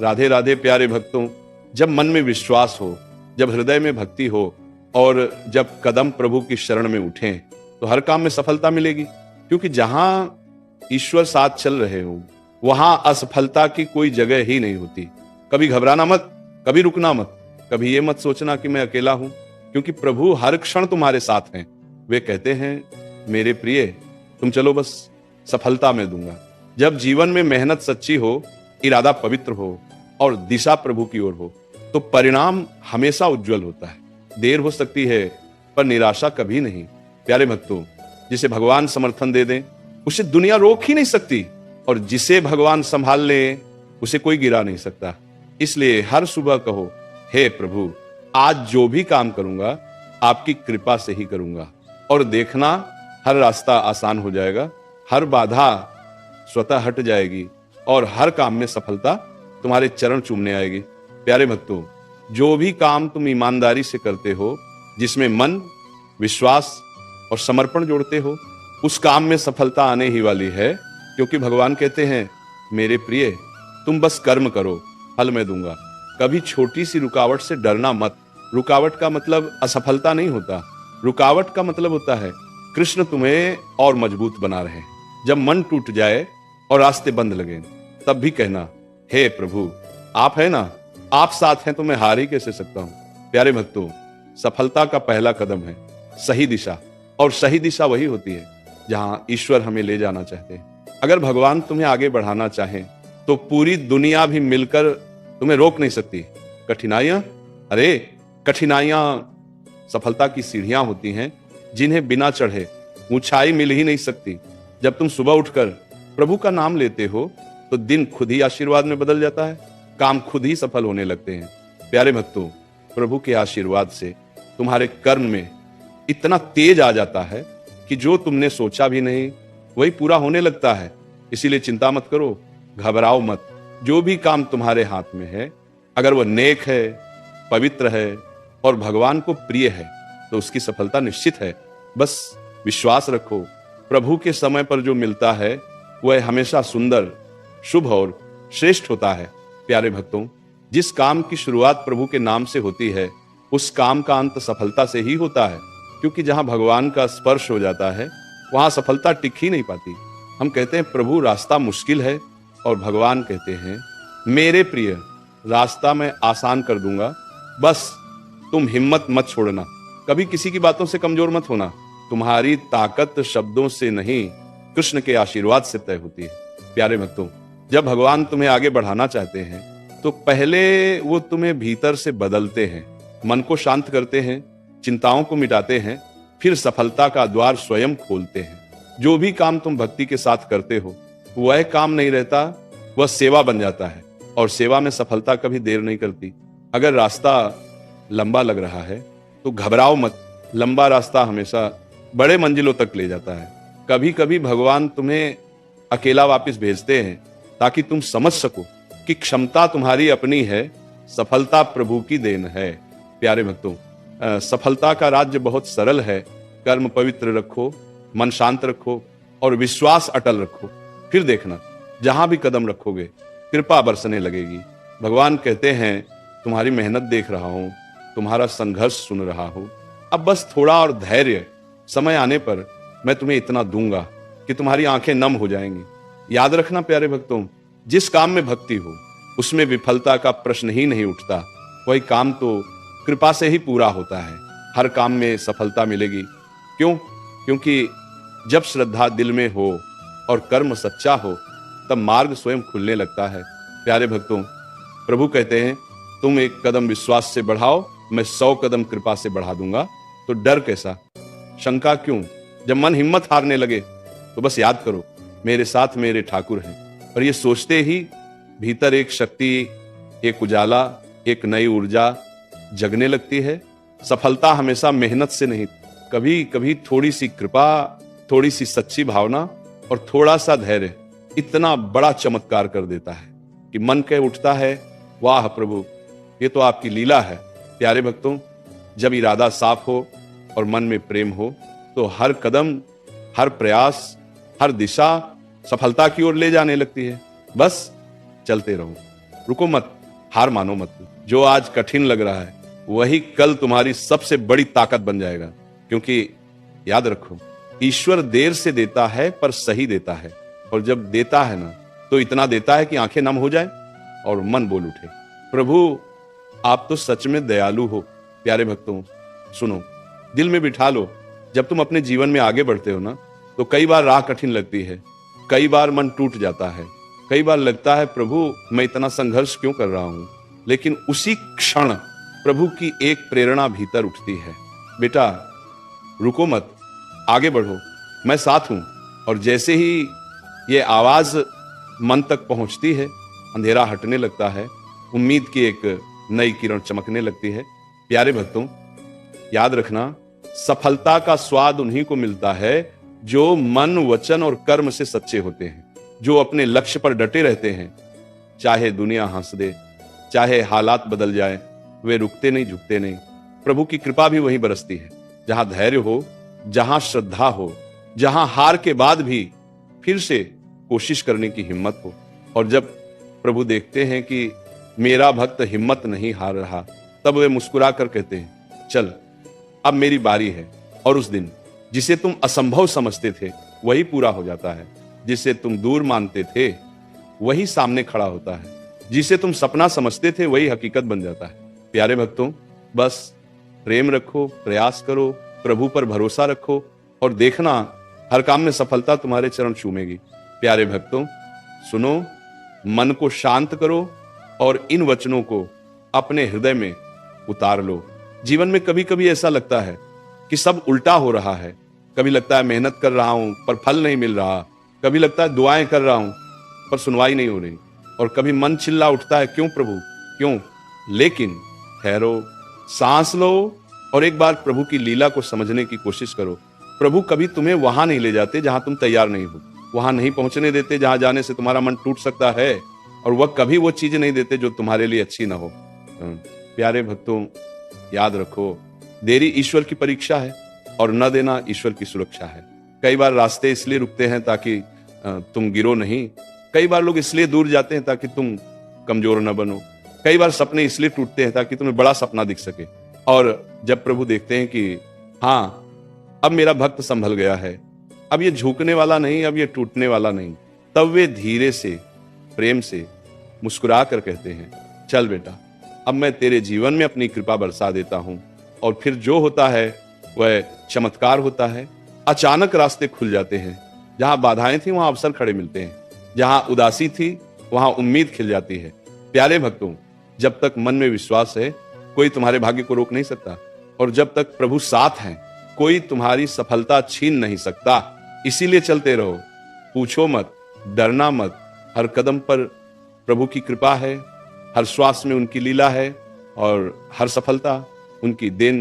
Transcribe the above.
राधे राधे प्यारे भक्तों, जब मन में विश्वास हो, जब हृदय में भक्ति हो और जब कदम प्रभु की शरण में उठें तो हर काम में सफलता मिलेगी। क्योंकि जहां ईश्वर साथ चल रहे हो वहां असफलता की कोई जगह ही नहीं होती। कभी घबराना मत, कभी रुकना मत, कभी ये मत सोचना कि मैं अकेला हूं, क्योंकि प्रभु हर क्षण तुम्हारे साथ हैं। वे कहते हैं मेरे प्रिय तुम चलो, बस सफलता मैं दूंगा। जब जीवन में मेहनत सच्ची हो, इरादा पवित्र हो और दिशा प्रभु की ओर हो तो परिणाम हमेशा उज्जवल होता है। देर हो सकती है पर निराशा कभी नहीं। प्यारे भक्तों, जिसे भगवान समर्थन दे दें उसे दुनिया रोक ही नहीं सकती, और जिसे भगवान संभाल ले उसे कोई गिरा नहीं सकता। इसलिए हर सुबह कहो, हे प्रभु, आज जो भी काम करूंगा आपकी कृपा से ही करूंगा, और देखना हर रास्ता आसान हो जाएगा, हर बाधा स्वतः हट जाएगी और हर काम में सफलता तुम्हारे चरण चूमने आएगी। प्यारे भक्तों, जो भी काम तुम ईमानदारी से करते हो, जिसमें मन, विश्वास और समर्पण जोड़ते हो, उस काम में सफलता आने ही वाली है। क्योंकि भगवान कहते हैं मेरे प्रिय तुम बस कर्म करो, फल मैं दूंगा। कभी छोटी सी रुकावट से डरना मत। रुकावट का मतलब असफलता नहीं होता, रुकावट का मतलब होता है कृष्ण तुम्हें और मजबूत बना रहे। जब मन टूट जाए और रास्ते बंद लगे तब भी कहना, हे प्रभु आप है ना, आप साथ हैं तो मैं हार ही कैसे सकता हूं। प्यारे भक्तों, सफलता का पहला कदम है सही दिशा, और सही दिशा वही होती है जहां ईश्वर हमें ले जाना चाहते हैं। अगर भगवान तुम्हें आगे बढ़ाना चाहें तो पूरी दुनिया भी मिलकर तुम्हें रोक नहीं सकती। कठिनाइयां, अरे कठिनाइयां सफलता की सीढ़ियां होती हैं जिन्हें बिना चढ़े ऊंचाई मिल ही नहीं सकती। जब तुम सुबह उठकर प्रभु का नाम लेते हो तो दिन खुद ही आशीर्वाद में बदल जाता है, काम खुद ही सफल होने लगते हैं। प्यारे भक्तों, प्रभु के आशीर्वाद से तुम्हारे कर्म में इतना तेज आ जाता है कि जो तुमने सोचा भी नहीं वही पूरा होने लगता है। इसीलिए चिंता मत करो, घबराओ मत। जो भी काम तुम्हारे हाथ में है, अगर वह नेक है, पवित्र है और भगवान को प्रिय है तो उसकी सफलता निश्चित है। बस विश्वास रखो, प्रभु के समय पर जो मिलता है वह हमेशा सुंदर, शुभ और श्रेष्ठ होता है। प्यारे भक्तों, जिस काम की शुरुआत प्रभु के नाम से होती है उस काम का अंत सफलता से ही होता है। क्योंकि जहां भगवान का स्पर्श हो जाता है वहां सफलता टिक ही नहीं पाती। हम कहते हैं प्रभु रास्ता मुश्किल है, और भगवान कहते हैं मेरे प्रिय रास्ता मैं आसान कर दूंगा, बस तुम हिम्मत मत छोड़ना। कभी किसी की बातों से कमजोर मत होना। तुम्हारी ताकत शब्दों से नहीं, कृष्ण के आशीर्वाद से तय होती है। प्यारे भक्तों, जब भगवान तुम्हें आगे बढ़ाना चाहते हैं तो पहले वो तुम्हें भीतर से बदलते हैं, मन को शांत करते हैं, चिंताओं को मिटाते हैं, फिर सफलता का द्वार स्वयं खोलते हैं। जो भी काम तुम भक्ति के साथ करते हो वह काम नहीं रहता, वह सेवा बन जाता है, और सेवा में सफलता कभी देर नहीं करती। अगर रास्ता लंबा लग रहा है तो घबराओ मत, लंबा रास्ता हमेशा बड़े मंजिलों तक ले जाता है। कभी कभी भगवान तुम्हें अकेला वापस भेजते हैं ताकि तुम समझ सको कि क्षमता तुम्हारी अपनी है, सफलता प्रभु की देन है। प्यारे भक्तों, सफलता का राज्य बहुत सरल है। कर्म पवित्र रखो, मन शांत रखो और विश्वास अटल रखो। फिर देखना जहां भी कदम रखोगे कृपा बरसने लगेगी। भगवान कहते हैं तुम्हारी मेहनत देख रहा हूं, तुम्हारा संघर्ष सुन रहा हूं, अब बस थोड़ा और धैर्य, समय आने पर मैं तुम्हें इतना दूंगा कि तुम्हारी आंखें नम हो जाएंगी। याद रखना प्यारे भक्तों, जिस काम में भक्ति हो उसमें विफलता का प्रश्न ही नहीं उठता। वही काम तो कृपा से ही पूरा होता है। हर काम में सफलता मिलेगी। क्यों? क्योंकि जब श्रद्धा दिल में हो और कर्म सच्चा हो तब मार्ग स्वयं खुलने लगता है। प्यारे भक्तों, प्रभु कहते हैं तुम एक कदम विश्वास से बढ़ाओ, मैं 100 कदम कृपा से बढ़ा दूंगा। तो डर कैसा, शंका क्यों? जब मन हिम्मत हारने लगे तो बस याद करो मेरे साथ मेरे ठाकुर हैं। और ये सोचते ही भीतर एक शक्ति, एक उजाला, एक नई ऊर्जा जगने लगती है। सफलता हमेशा मेहनत से नहीं, कभी कभी थोड़ी सी कृपा, थोड़ी सी सच्ची भावना और थोड़ा सा धैर्य इतना बड़ा चमत्कार कर देता है कि मन कह उठता है वाह प्रभु, ये तो आपकी लीला है। प्यारे भक्तों, जब इरादा साफ हो और मन में प्रेम हो तो हर कदम, हर प्रयास, हर दिशा सफलता की ओर ले जाने लगती है। बस चलते रहो। रुको मत, हार मानो मत। जो आज कठिन लग रहा है वही कल तुम्हारी सबसे बड़ी ताकत बन जाएगा। क्योंकि याद रखो, ईश्वर देर से देता है पर सही देता है, और जब देता है ना तो इतना देता है कि आंखें नम हो जाए और मन बोल उठे, प्रभु आप तो सच में दयालु हो। प्यारे भक्तों सुनो, दिल में बिठा लो, जब तुम अपने जीवन में आगे बढ़ते हो ना तो कई बार राह कठिन लगती है, कई बार मन टूट जाता है, कई बार लगता है प्रभु मैं इतना संघर्ष क्यों कर रहा हूं। लेकिन उसी क्षण प्रभु की एक प्रेरणा भीतर उठती है, बेटा रुको मत, आगे बढ़ो, मैं साथ हूं। और जैसे ही ये आवाज मन तक पहुंचती है, अंधेरा हटने लगता है, उम्मीद की एक नई किरण चमकने लगती है। प्यारे भक्तों याद रखना, सफलता का स्वाद उन्हीं को मिलता है जो मन वचन और कर्म से सच्चे होते हैं, जो अपने लक्ष्य पर डटे रहते हैं। चाहे दुनिया हंस दे, चाहे हालात बदल जाए, वे रुकते नहीं, झुकते नहीं। प्रभु की कृपा भी वहीं बरसती है जहां धैर्य हो, जहां श्रद्धा हो, जहां हार के बाद भी फिर से कोशिश करने की हिम्मत हो। और जब प्रभु देखते हैं कि मेरा भक्त हिम्मत नहीं हार रहा, तब वे मुस्कुरा कर कहते हैं चल अब मेरी बारी है। और उस दिन जिसे तुम असंभव समझते थे वही पूरा हो जाता है, जिसे तुम दूर मानते थे वही सामने खड़ा होता है, जिसे तुम सपना समझते थे वही हकीकत बन जाता है। प्यारे भक्तों बस प्रेम रखो, प्रयास करो, प्रभु पर भरोसा रखो और देखना हर काम में सफलता तुम्हारे चरण चूमेगी। प्यारे भक्तों सुनो, मन को शांत करो और इन वचनों को अपने हृदय में उतार लो। जीवन में कभी कभी ऐसा लगता है कि सब उल्टा हो रहा है, कभी लगता है मेहनत कर रहा हूं पर फल नहीं मिल रहा, कभी लगता है दुआएं कर रहा हूं पर सुनवाई नहीं हो रही, और कभी मन चिल्ला उठता है क्यों प्रभु क्यों। लेकिन ठहरो, सांस लो और एक बार प्रभु की लीला को समझने की कोशिश करो। प्रभु कभी तुम्हें वहां नहीं ले जाते जहां तुम तैयार नहीं हो, वहां नहीं पहुंचने देते जहां जाने से तुम्हारा मन टूट सकता है, और वह कभी वो चीज नहीं देते जो तुम्हारे लिए अच्छी ना हो। प्यारे भक्तों याद रखो, देरी ईश्वर की परीक्षा है और न देना ईश्वर की सुरक्षा है। कई बार रास्ते इसलिए रुकते हैं ताकि तुम गिरो नहीं, कई बार लोग इसलिए दूर जाते हैं ताकि तुम कमजोर न बनो, कई बार सपने इसलिए टूटते हैं ताकि तुम्हें बड़ा सपना दिख सके। और जब प्रभु देखते हैं कि हाँ अब मेरा भक्त संभल गया है, अब ये झुकने वाला नहीं, अब ये टूटने वाला नहीं, तब वे धीरे से प्रेम से मुस्कुरा कर कहते हैं चल बेटा अब मैं तेरे जीवन में अपनी कृपा बरसा देता हूं। और फिर जो होता है वह चमत्कार होता है। अचानक रास्ते खुल जाते हैं, जहां बाधाएं थी वहां अवसर खड़े मिलते हैं, जहां उदासी थी वहां उम्मीद खिल जाती है। प्यारे भक्तों जब तक मन में विश्वास है कोई तुम्हारे भाग्य को रोक नहीं सकता, और जब तक प्रभु साथ हैं कोई तुम्हारी सफलता छीन नहीं सकता। इसीलिए चलते रहो, पूछो मत, डरना मत, हर कदम पर प्रभु की कृपा है, हर श्वास में उनकी लीला है, और हर सफलता उनकी देन